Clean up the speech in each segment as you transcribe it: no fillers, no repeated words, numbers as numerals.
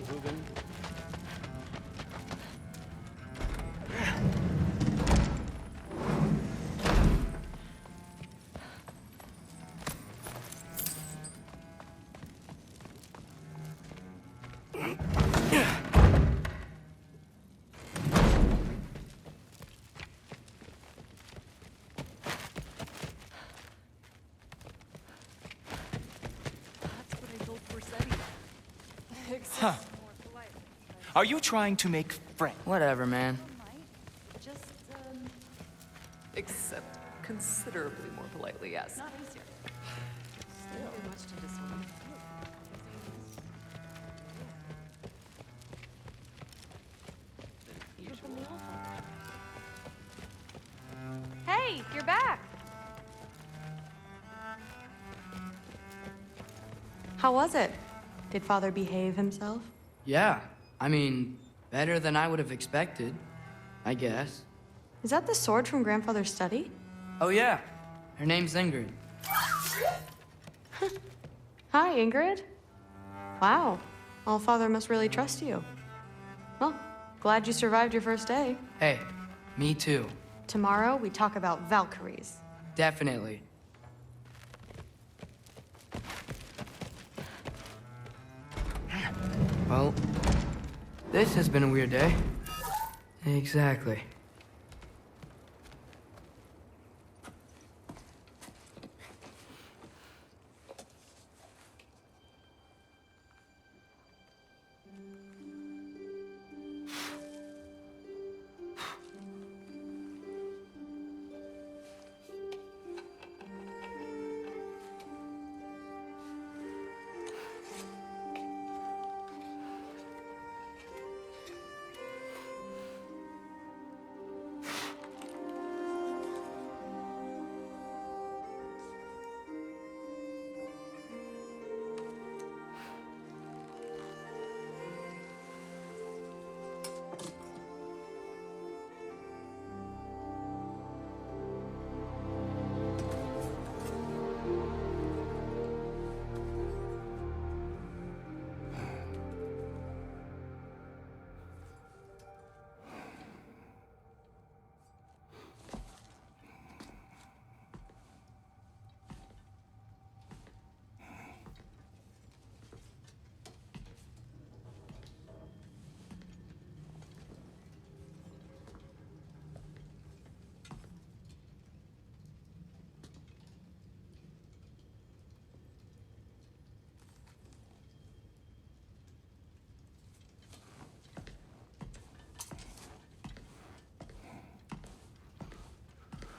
Hugin. Huh. Are you trying to make friends? Whatever, man. Just, except considerably more politely, yes. Not easier. Still much to disorder. Hey, you're back. How was it? Did Father behave himself? Yeah, I mean, better than I would have expected, I guess. Is that the sword from Grandfather's study? Oh yeah, her name's Ingrid. Hi, Ingrid. Wow, All-Father must really trust you. Well, glad you survived your first day. Hey, me too. Tomorrow, we talk about Valkyries. Definitely. Well, this has been a weird day. Exactly.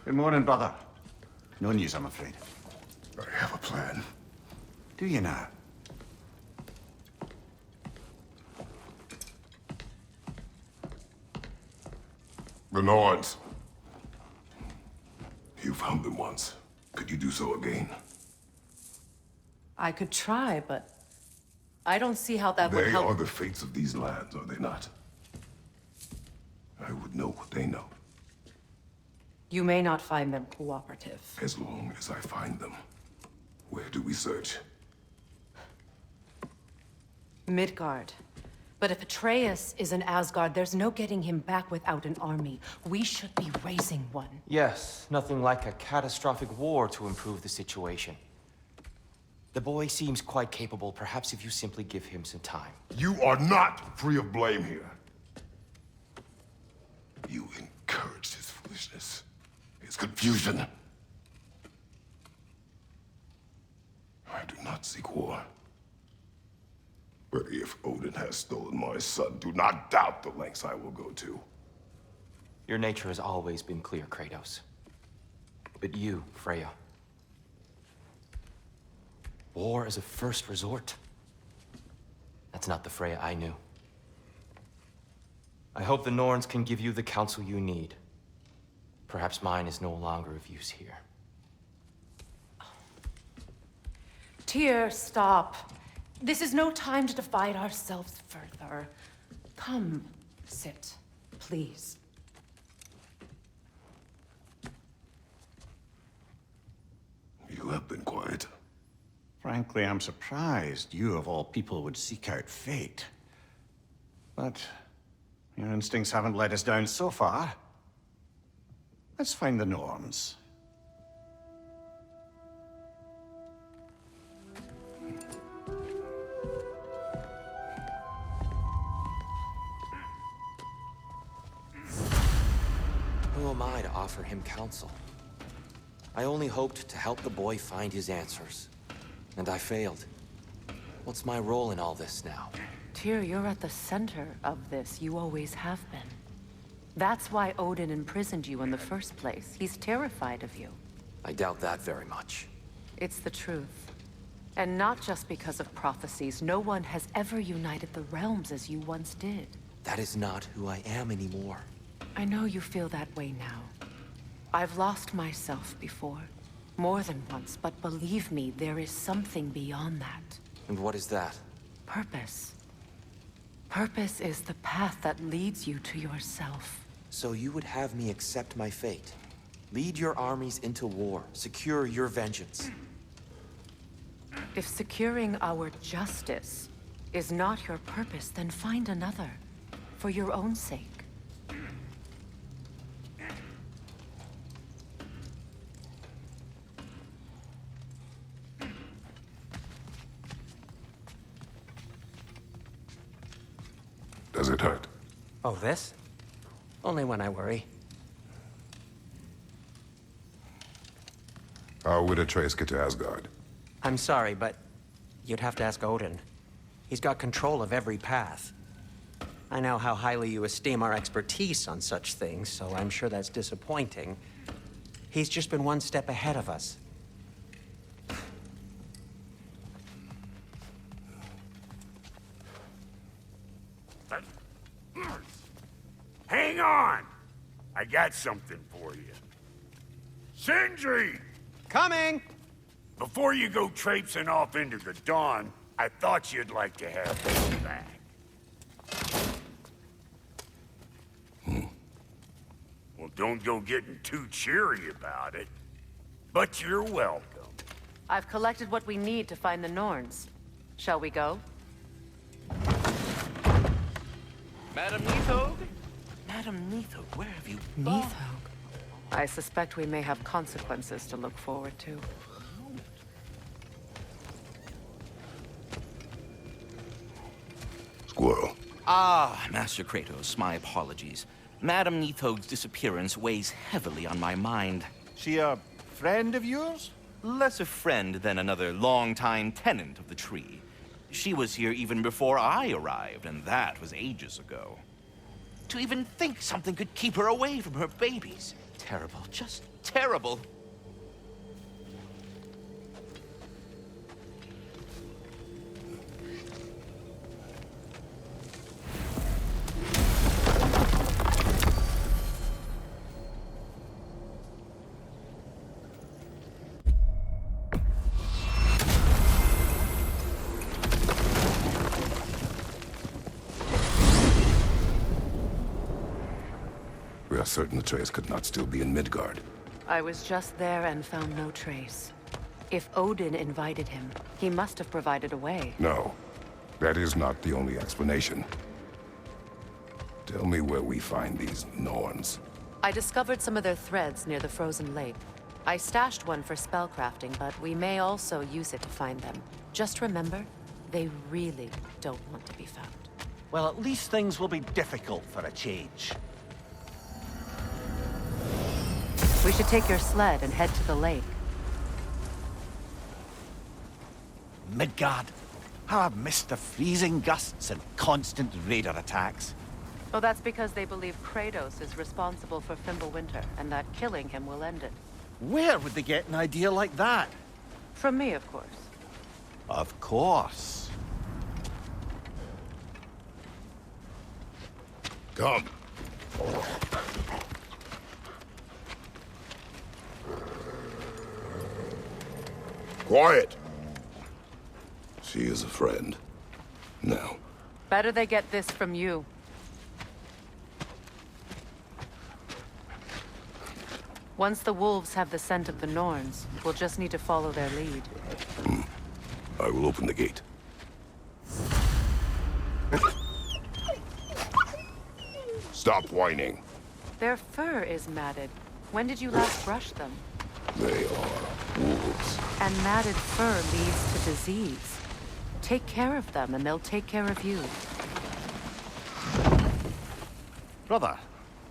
Good morning, brother. No news, I'm afraid. I have a plan. Do you now? The Norns. You found them once. Could you do so again? I could try, but I don't see how that would They help. are the fates of these lands, are they not? I would know what they know, You may not find them cooperative. as long as I find them. Where do we search? Midgard. But if Atreus is in Asgard, there's no getting him back without an army. We should be raising one. Yes, nothing like a catastrophic war to improve the situation. The boy seems quite capable, perhaps if you simply give him some time. You are not free of blame here. You encouraged his foolishness, his confusion. I do not seek war. But if Odin has stolen my son, do not doubt the lengths I will go to. Your nature has always been clear, Kratos. But you, Freya. War as a first resort. That's not the Freya I knew. I hope the Norns can give you the counsel you need. Perhaps mine is no longer of use here. Tyr, stop. This is no time to divide ourselves further. Come, sit, please. You have been quiet. Frankly, I'm surprised you of all people would seek out fate. But your instincts haven't let us down so far. Let's find the norms. Who am I to offer him counsel? I only hoped to help the boy find his answers. And I failed. What's my role in all this now? Tyr, you're at the center of this. You always have been. That's why Odin imprisoned you in the first place. He's terrified of you. I doubt that very much. It's the truth. And not just because of prophecies. No one has ever united the realms as you once did. That is not who I am anymore. I know you feel that way now. I've lost myself before. More than once, but believe me, there is something beyond that. And what is that? Purpose. Purpose is the path that leads you to yourself. So you would have me accept my fate? Lead your armies into war, secure your vengeance. If securing our justice is not your purpose, then find another. For your own sake. Does it hurt? Oh, this? Only when I worry. How would Atreus get to Asgard? I'm sorry, but you'd have to ask Odin. He's got control of every path. I know how highly you esteem our expertise on such things, so I'm sure that's disappointing. He's just been one step ahead of us. Hang on! I got something for you. Sindri! Coming! Before you go traipsing off into the dawn, I thought you'd like to have this back. Well, don't go getting too cheery about it. But you're welcome. I've collected what we need to find the Norns. Shall we go? Madam Neathog? Madam Neathog, where have you gone? Neathog. I suspect we may have consequences to look forward to. Squirrel. Ah, Master Kratos, my apologies. Madam Neathog's disappearance weighs heavily on my mind. She a friend of yours? Less a friend than another longtime tenant of the tree. She was here even before I arrived, and that was ages ago. To even think something could keep her away from her babies. Terrible, just terrible. We are certain Atreus could not still be in Midgard. I was just there and found no trace. If Odin invited him, he must have provided a way. No, that is not the only explanation. Tell me where we find these Norns. I discovered some of their threads near the frozen lake. I stashed one for spellcrafting, but we may also use it to find them. Just remember, they really don't want to be found. Well, at least things will be difficult for a change. We should take your sled and head to the lake. Midgard. How I've missed the freezing gusts and constant raider attacks. Well, that's because they believe Kratos is responsible for Fimbulwinter, and that killing him will end it. Where would they get an idea like that? From me, of course. Of course. Come. Quiet! She is a friend. Now. Better they get this from you. Once the wolves have the scent of the Norns, we'll just need to follow their lead. I will open the gate. Stop whining. Their fur is matted. When did you last brush them? They are wolves. And matted fur leads to disease. Take care of them, and they'll take care of you. Brother,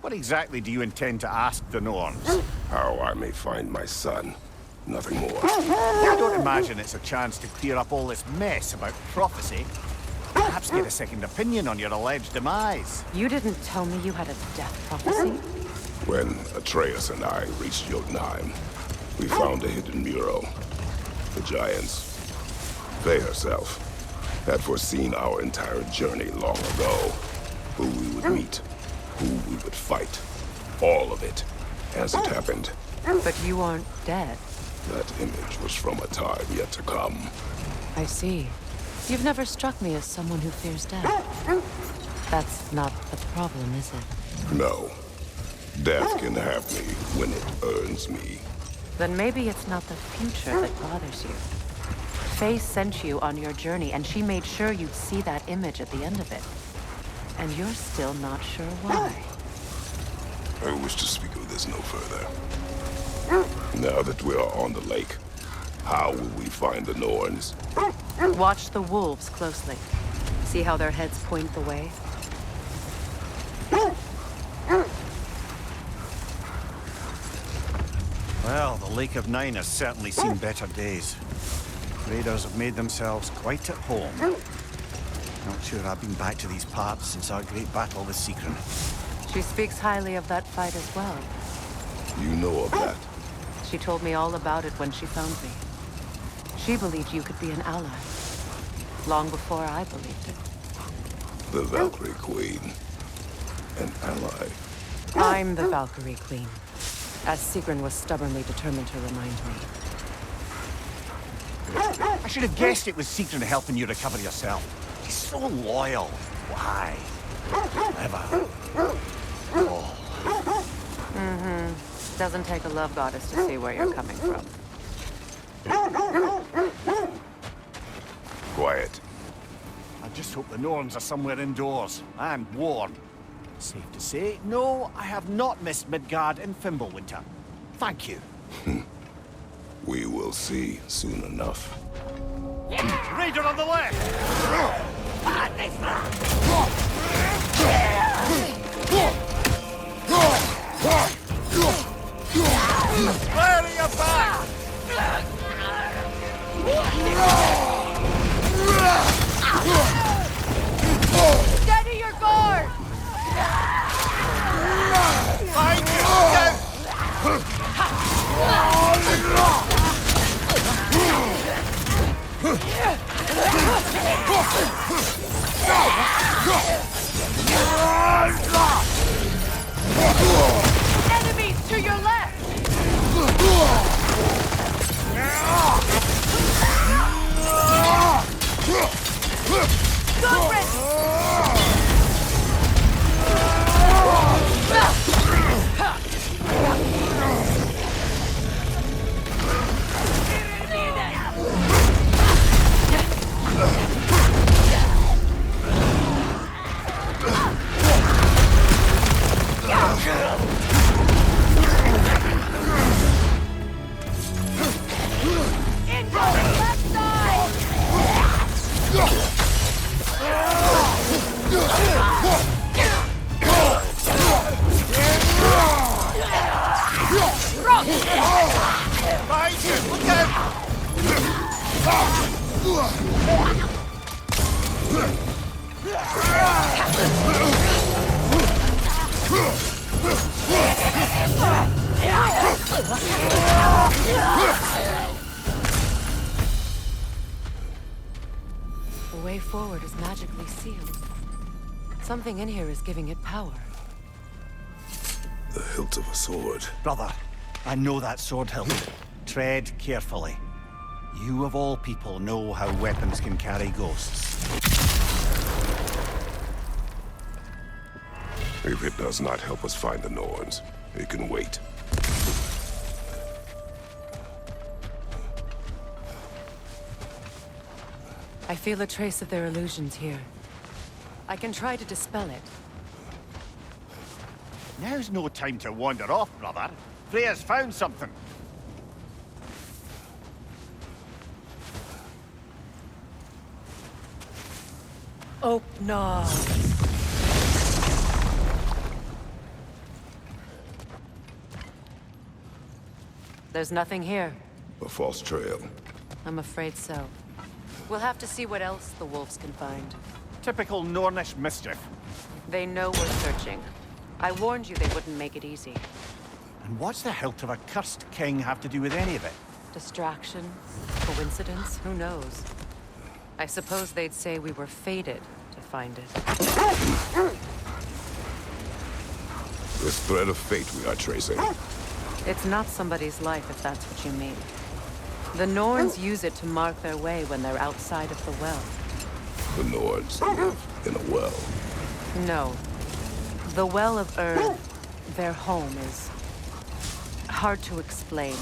what exactly do you intend to ask the Norns? How I may find my son. Nothing more. I don't imagine it's a chance to clear up all this mess about prophecy. Perhaps get a second opinion on your alleged demise. You didn't tell me you had a death prophecy? When Atreus and I reached Jotunheim, we found a hidden mural. The giants, they herself, had foreseen our entire journey long ago. Who we would meet, who we would fight. All of it, as it happened. But you aren't dead. That image was from a time yet to come. I see. You've never struck me as someone who fears death. That's not the problem, is it? No. Death can have me when it earns me. Then maybe it's not the future that bothers you. Faye sent you on your journey, and she made sure you'd see that image at the end of it. And you're still not sure why. I wish to speak of this no further. Now that we are on the lake, how will we find the Norns? Watch the wolves closely. See how their heads point the way? Well, the Lake of Nine has certainly seen better days. Raiders have made themselves quite at home. Not sure I've been back to these parts since our great battle with Secret. She speaks highly of that fight as well. You know of that? She told me all about it when she found me. She believed you could be an ally. Long before I believed it. The Valkyrie Queen. An ally. I'm the Valkyrie Queen. As Sigrun was stubbornly determined to remind me. I should have guessed it was Secret helping you recover yourself. He's so loyal. Why? Clever. Oh. Mm-hmm. Doesn't take a love goddess to see where you're coming from. Quiet. I just hope the Norns are somewhere indoors and warm. Safe to say, no, I have not missed Midgard and Fimbulwinter. Thank you. We will see soon enough. Raider on the left! Where are you back? Steady your guard! Find you! Enemies to your left! The way forward is magically sealed. Something in here is giving it power. The hilt of a sword. Brother, I know that sword hilt. Tread carefully. You of all people know how weapons can carry ghosts. If it does not help us find the Norns, it can wait. I feel a trace of their illusions here. I can try to dispel it. Now's no time to wander off, brother. Freya's found something. Oh, no. There's nothing here. A false trail. I'm afraid so. We'll have to see what else the wolves can find. Typical Nornish mischief. They know we're searching. I warned you they wouldn't make it easy. And what's the hilt of a cursed king have to do with any of it? Distraction? Coincidence? Who knows? I suppose they'd say we were fated to find it. This thread of fate we are tracing. It's not somebody's life, if that's what you mean. The Norns use it to mark their way when they're outside of the well. The Nords live in a well. No. The Well of Ur, their home, is hard to explain.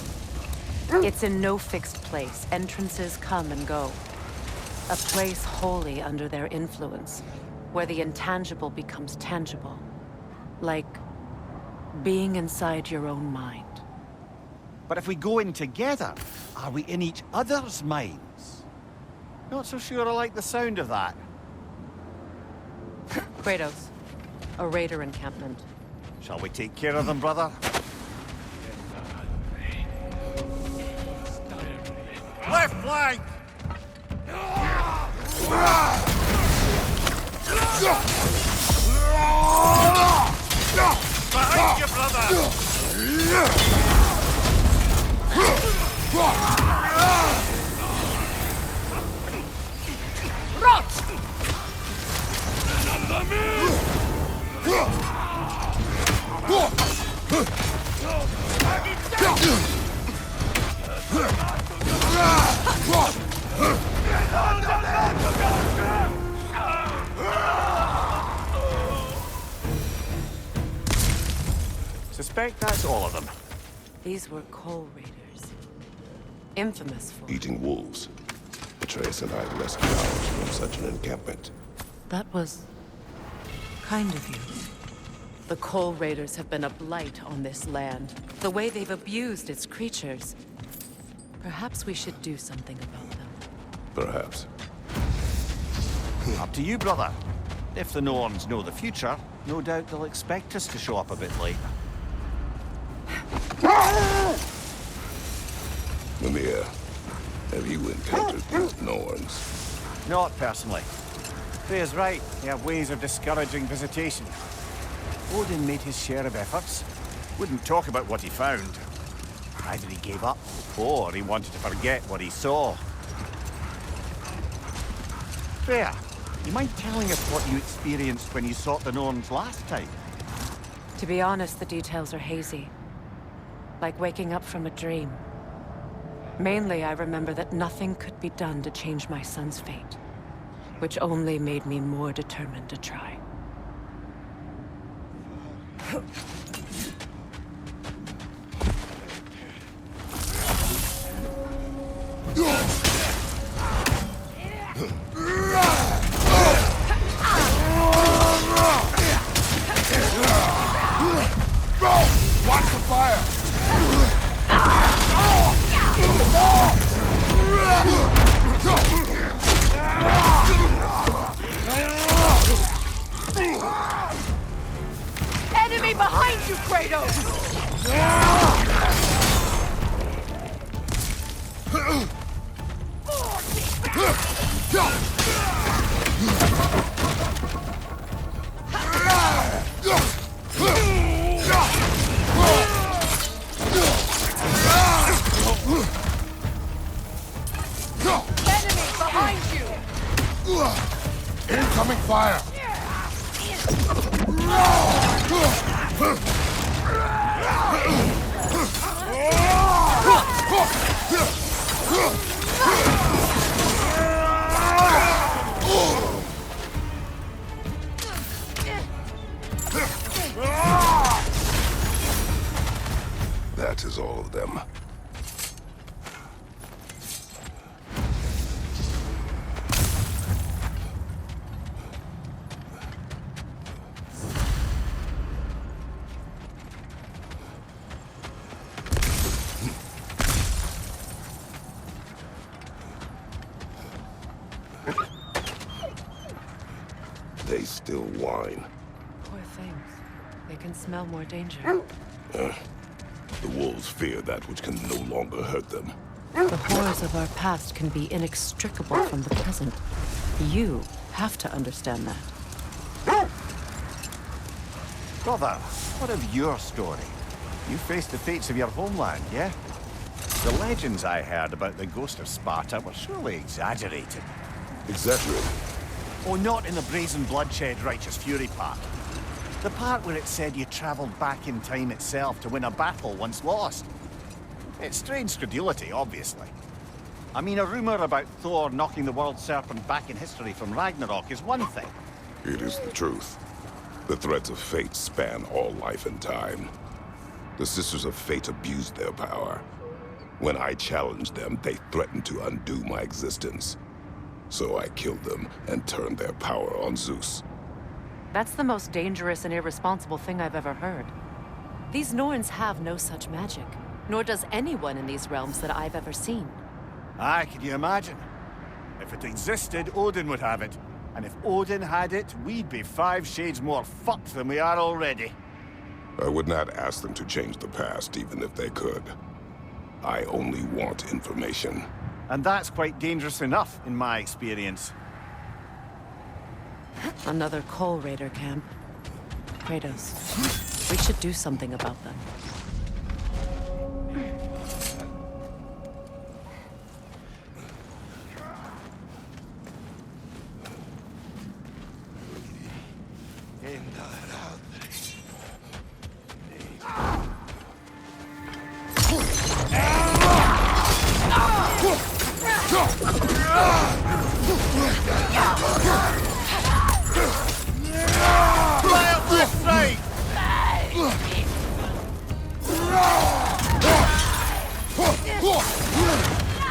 It's in no fixed place. Entrances come and go. A place wholly under their influence, where the intangible becomes tangible. Like being inside your own mind. But if we go in together, are we in each other's minds? Not so sure I like the sound of that. Kratos, a raider encampment. Shall we take care of them, brother? Left flank! Behind you, brother! Suspect that's all of them. These were coal raiders. Infamous for... Eating wolves. Atreus and I rescued ours from such an encampment. That was... kind of you. The coal raiders have been a blight on this land. The way they've abused its creatures. Perhaps we should do something about them. Perhaps. Up to you, brother. If the Norns know the future, no doubt they'll expect us to show up a bit late. Mimir, have you encountered these Norns? Not personally. Freya's right. They have ways of discouraging visitation. Odin made his share of efforts. Wouldn't talk about what he found. Either he gave up, or he wanted to forget what he saw. Freya, you mind telling us what you experienced when you sought the Norns last time? To be honest, the details are hazy. Like waking up from a dream. Mainly, I remember that nothing could be done to change my son's fate. Which only made me more determined to try. Watch the fire! Enemy behind you, Kratos! Enemy behind you! Incoming fire! That is all of them. still whine. Poor things. They can smell more danger. The wolves fear that which can no longer hurt them. The horrors of our past can be inextricable from the present. You have to understand that. Brother, what of your story? You faced the fates of your homeland, yeah? The legends I heard about the ghost of Sparta were surely exaggerated. Exaggerated? Oh, not in the brazen bloodshed righteous fury part. The part where it said you traveled back in time itself to win a battle once lost. It's strange credulity, obviously. I mean, a rumor about Thor knocking the world serpent back in history from Ragnarok is one thing. It is the truth. The threads of fate span all life and time. The Sisters of Fate abused their power. When I challenged them, they threatened to undo my existence. So I killed them and turned their power on Zeus. That's the most dangerous and irresponsible thing I've ever heard. These Norns have no such magic, nor does anyone in these realms that I've ever seen. Aye, can you imagine? If it existed, Odin would have it. And if Odin had it, we'd be 5 shades more fucked than we are already. I would not ask them to change the past, even if they could. I only want information. And that's quite dangerous enough, in my experience. Another Coal Raider camp. Kratos, we should do something about them.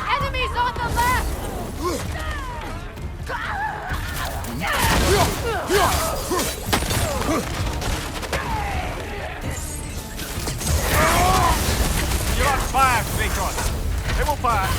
Enemies on the left! You're on fire, Kratos! They will pass!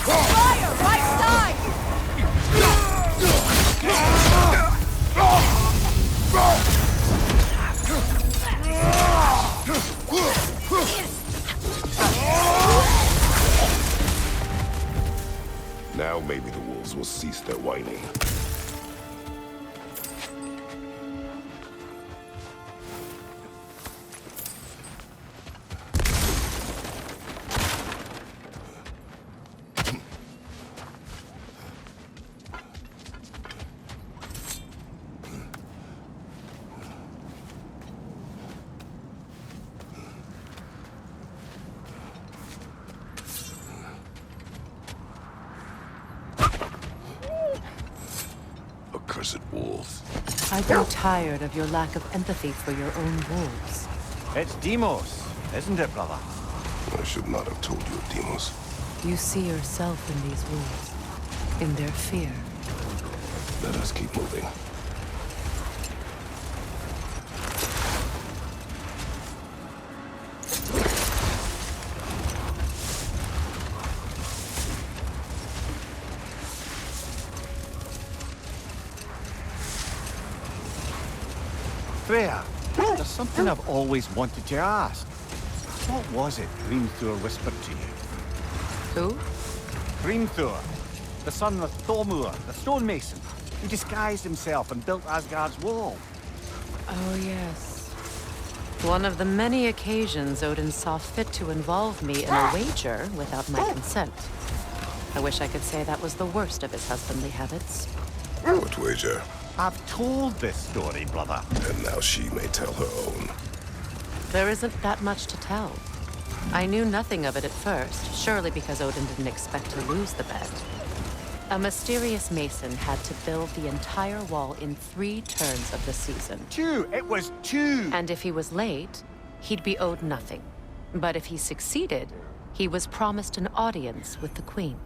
Fire! Right side! Now maybe the wolves will cease their whining. Accursed wolves. I grow tired of your lack of empathy for your own wolves. It's Demos, isn't it, brother? I should not have told you of Demos. You see yourself in these wolves, in their fear. Let us keep moving. Freya, there's something I've always wanted to ask. What was it Hrimthur whispered to you? Who? Hrimthur, the son of Thormur, the stonemason, who disguised himself and built Asgard's wall. Oh, yes. One of the many occasions Odin saw fit to involve me in a wager without my consent. I wish I could say that was the worst of his husbandly habits. What wager? I've told this story, brother. And now she may tell her own. There isn't that much to tell. I knew nothing of it at first, surely because Odin didn't expect to lose the bet. A mysterious mason had to build the entire wall in 3 turns of the season. 2! It was 2! And if he was late, he'd be owed nothing. But if he succeeded, he was promised an audience with the queen.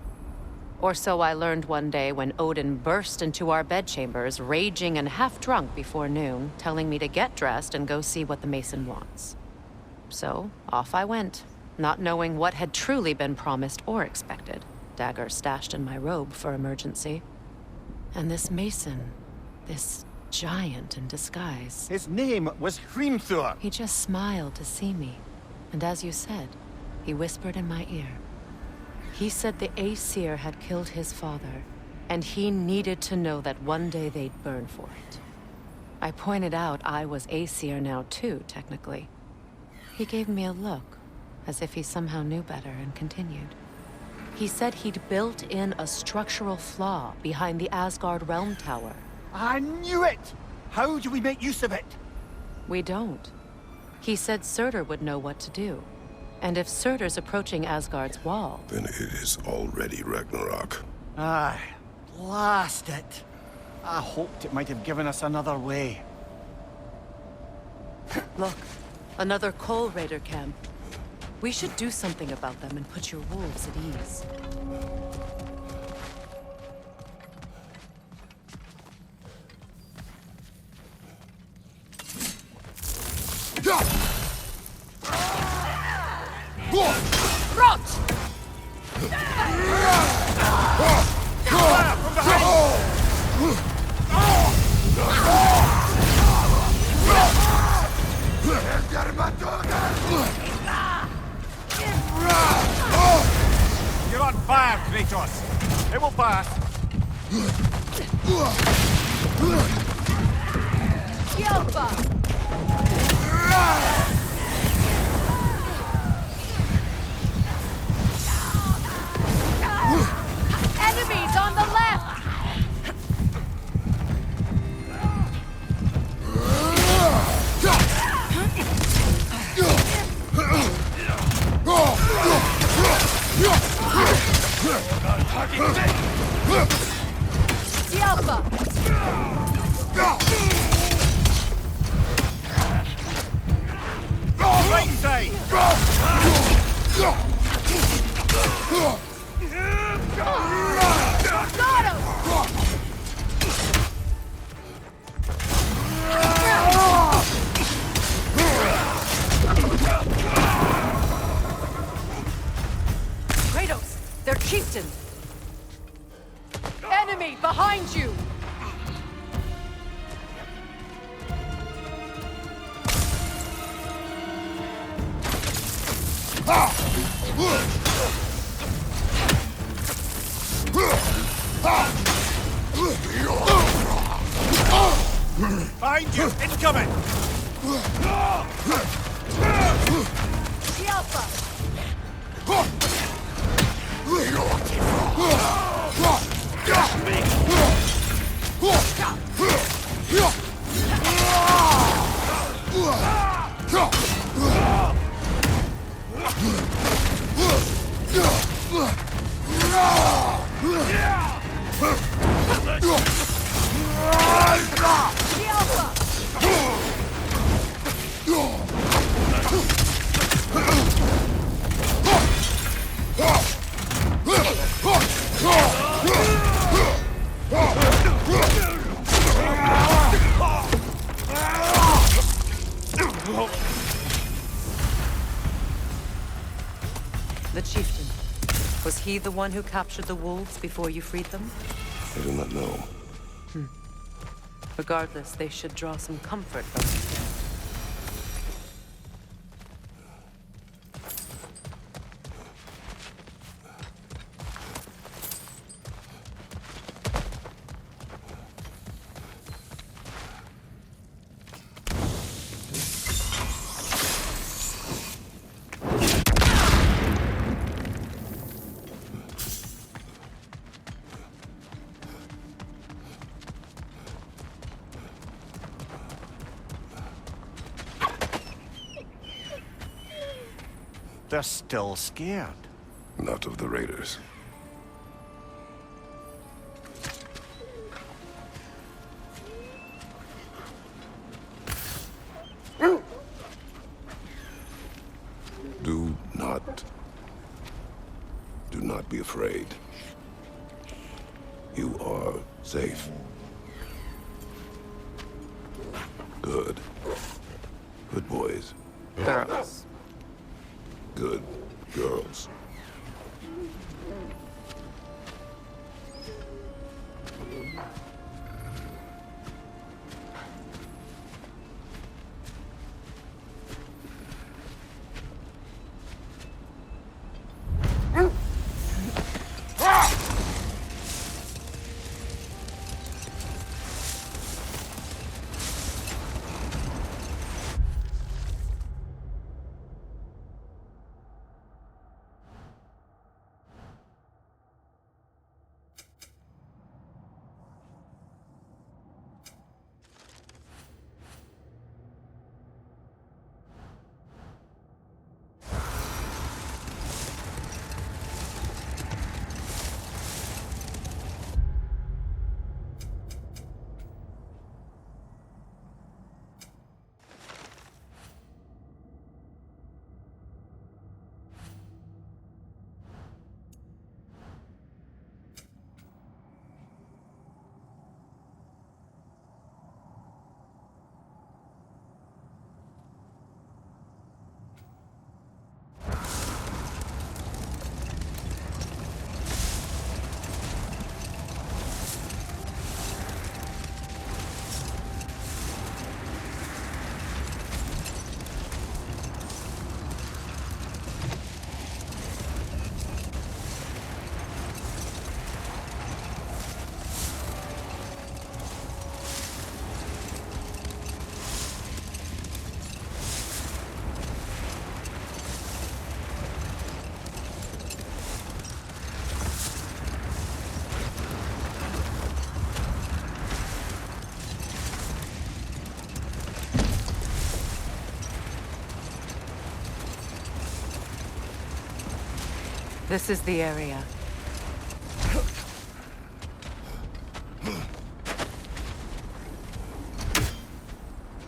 Or so I learned one day when Odin burst into our bedchambers, raging and half-drunk before noon, telling me to get dressed and go see what the Mason wants. So, off I went, not knowing what had truly been promised or expected. Dagger stashed in my robe for emergency. And this Mason, this giant in disguise. His name was Hrimthur. He just smiled to see me. And as you said, he whispered in my ear. He said the Aesir had killed his father, and he needed to know that one day they'd burn for it. I pointed out I was Aesir now too, technically. He gave me a look, as if he somehow knew better, and continued. He said he'd built in a structural flaw behind the Asgard Realm Tower. I knew it! How do we make use of it? We don't. He said Surtur would know what to do. And if Surtur's approaching Asgard's wall... Then it is already Ragnarok. Aye, blast it. I hoped it might have given us another way. Look, another Coal Raider camp. We should do something about them and put your wolves at ease. You're on fire, Kratos. It will pass. Enemies on the left! Right side! Got him! Kratos! They're chieftains! Enemy behind you! Behind you! Incoming! The chieftain. Was he the one who captured the wolves before you freed them? I do not know. Regardless, they should draw some comfort from it. They're still scared. Not of the raiders. Do not be afraid. You are safe. Good. Good boys. Girls. Good girls. This is the area.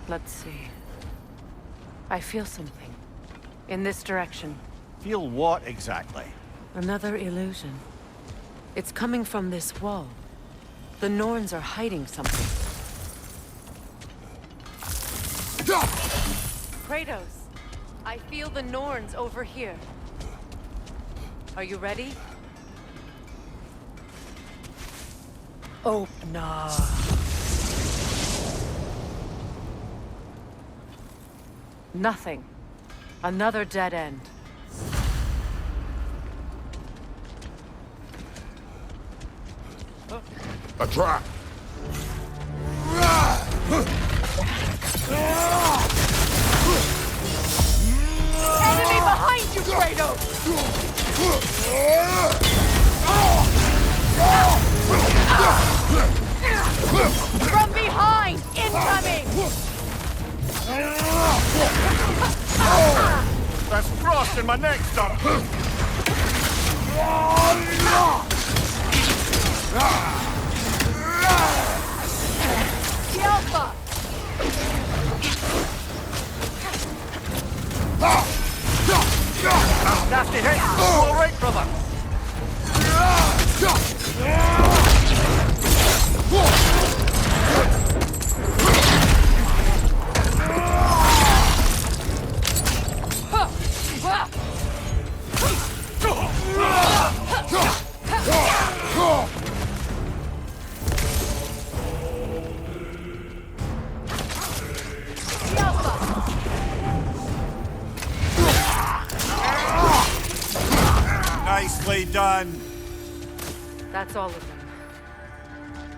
Let's see. I feel something. In this direction. Feel what exactly? Another illusion. It's coming from this wall. The Norns are hiding something. Kratos! I feel the Norns over here. Are you ready? Open up. Nothing. Another dead end. A trap! Enemy behind you, Kratos! From behind! Incoming! That's frost in my neck, son! The Alpha! Nasty hit! All right, brother! Nicely done. That's all of them.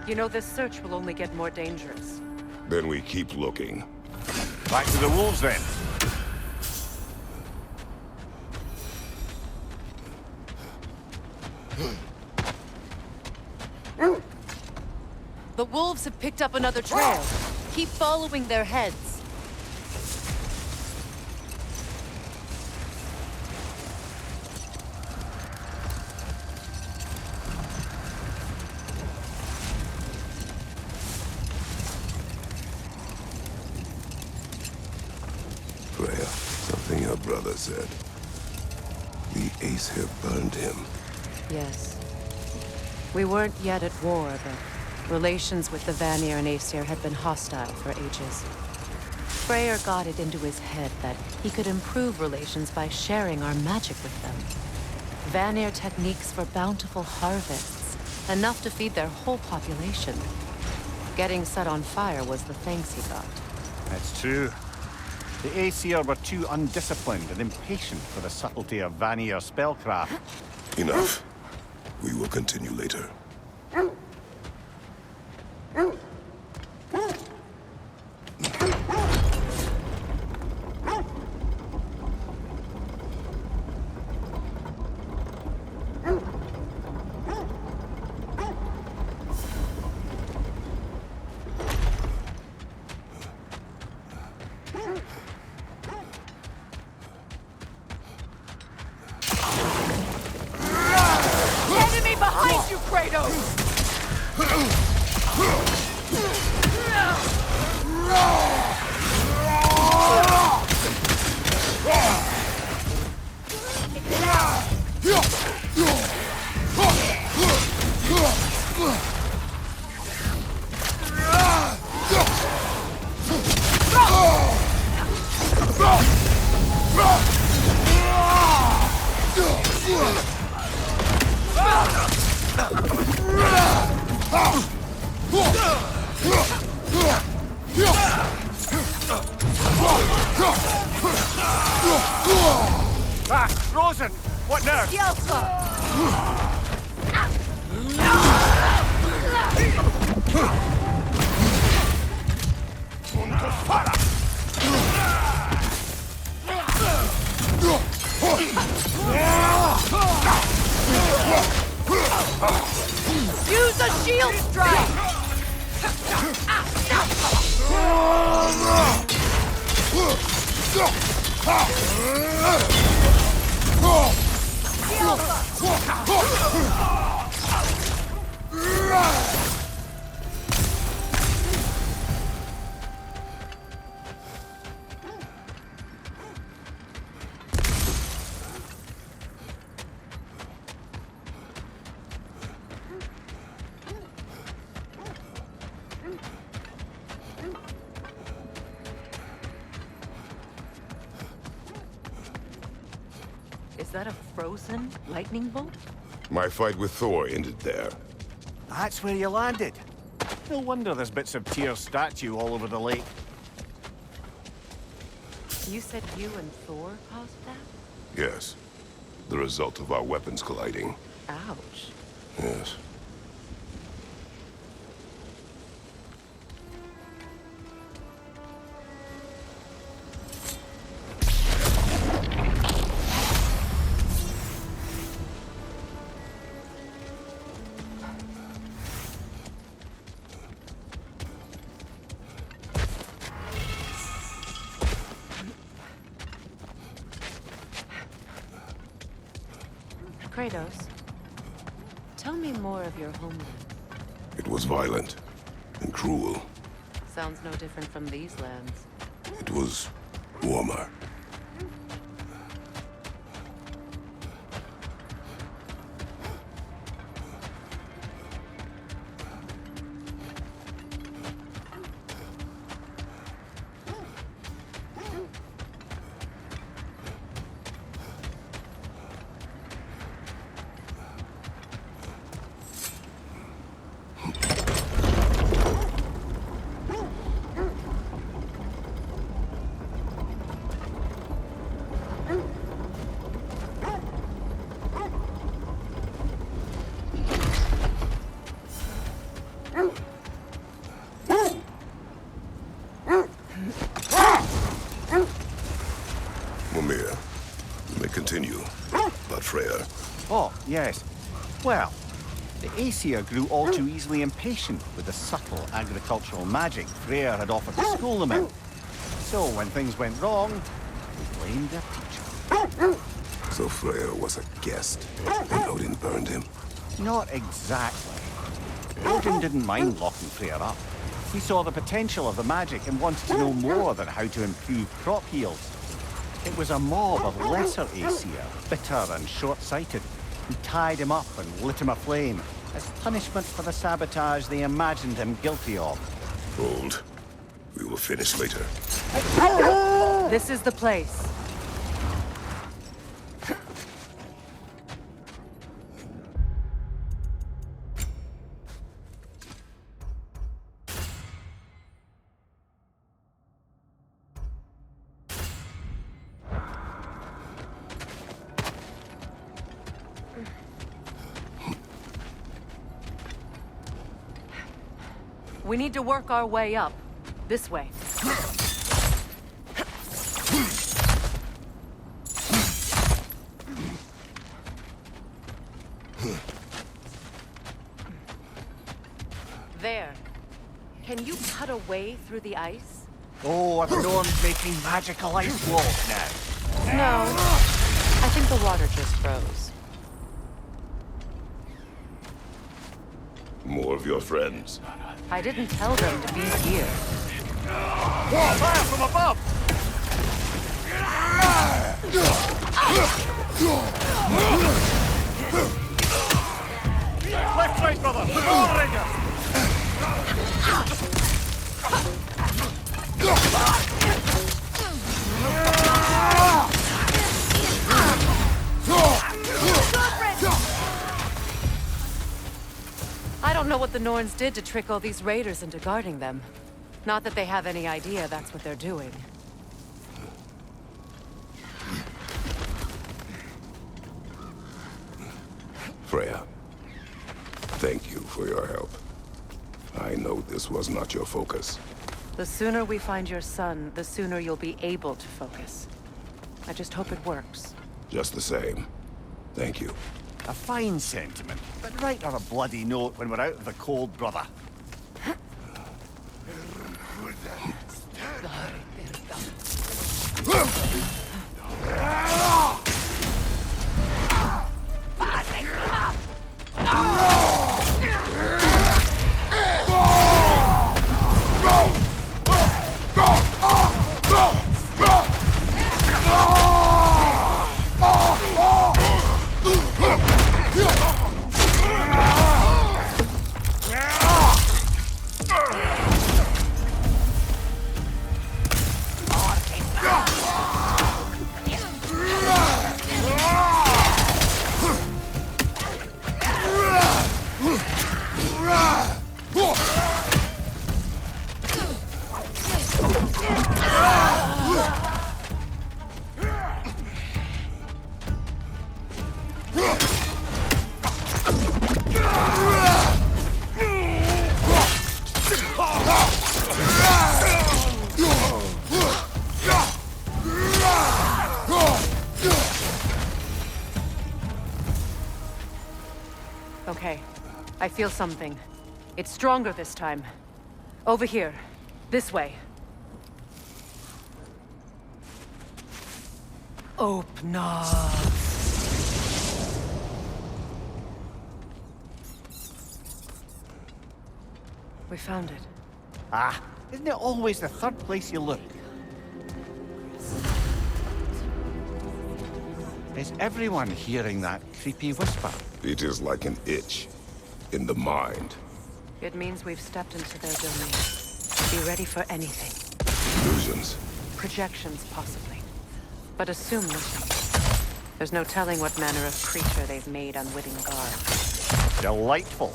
You know, this search will only get more dangerous. Then we keep looking. Back to the wolves, then. The wolves have picked up another trail. Keep following their heads. Freya, something your brother said. The Ace here burned him. Yes. We weren't yet at war, but relations with the Vanir and Aesir had been hostile for ages. Freyr got it into his head that he could improve relations by sharing our magic with them. Vanir techniques for bountiful harvests, enough to feed their whole population. Getting set on fire was the thanks he got. It's true. The Aesir were too undisciplined and impatient for the subtlety of Vanir spellcraft. Enough. We will continue later. Enemy behind you, Kratos! Ah, frozen! What now? Use a shield strike! Is that a frozen lightning bolt? My fight with Thor ended there. That's where you landed. No wonder there's bits of Tyr's statue all over the lake. You said you and Thor caused that? Yes. The result of our weapons colliding. Ouch. Yes. Kratos, tell me more of your homeland. It was violent and cruel. Sounds no different from these lands. It was warmer. Mimir, you may continue. But Freya. Oh, yes. Well, the Aesir grew all too easily impatient with the subtle agricultural magic Freyr had offered to school them in. So when things went wrong, they blamed their teacher. So Freya was a guest, and Odin burned him? Not exactly. Odin didn't mind locking Freyr up. He saw the potential of the magic and wanted to know more than how to improve crop yields. It was a mob of lesser Aesir, bitter and short-sighted. and tied him up and lit him aflame as punishment for the sabotage they imagined him guilty of. Hold. We will finish later. This is the place. We need to work our way up. This way. There. Can you cut a way through the ice? Oh, are the Norns making magical ice walls now? No. I think the water just froze. More of your friends. I didn't tell them to be here. Fire from above! Left, right, brother! More rigger! I don't know what the Norns did to trick all these raiders into guarding them. Not that they have any idea that's what they're doing. Freya, thank you for your help. I know this was not your focus. The sooner we find your son, the sooner you'll be able to focus. I just hope it works. Just the same, thank you. A fine sentiment, but write her a bloody note when we're out of the cold, brother. Okay. I feel something. It's stronger this time. Over here. This way. Open up. We found it. Ah, isn't it always the third place you look? Is everyone hearing that creepy whisper? It is like an itch in the mind. It means we've stepped into their domain. Be ready for anything. Illusions. Projections, possibly. But assume nothing. There's no telling what manner of creature they've made unwitting guard. Delightful.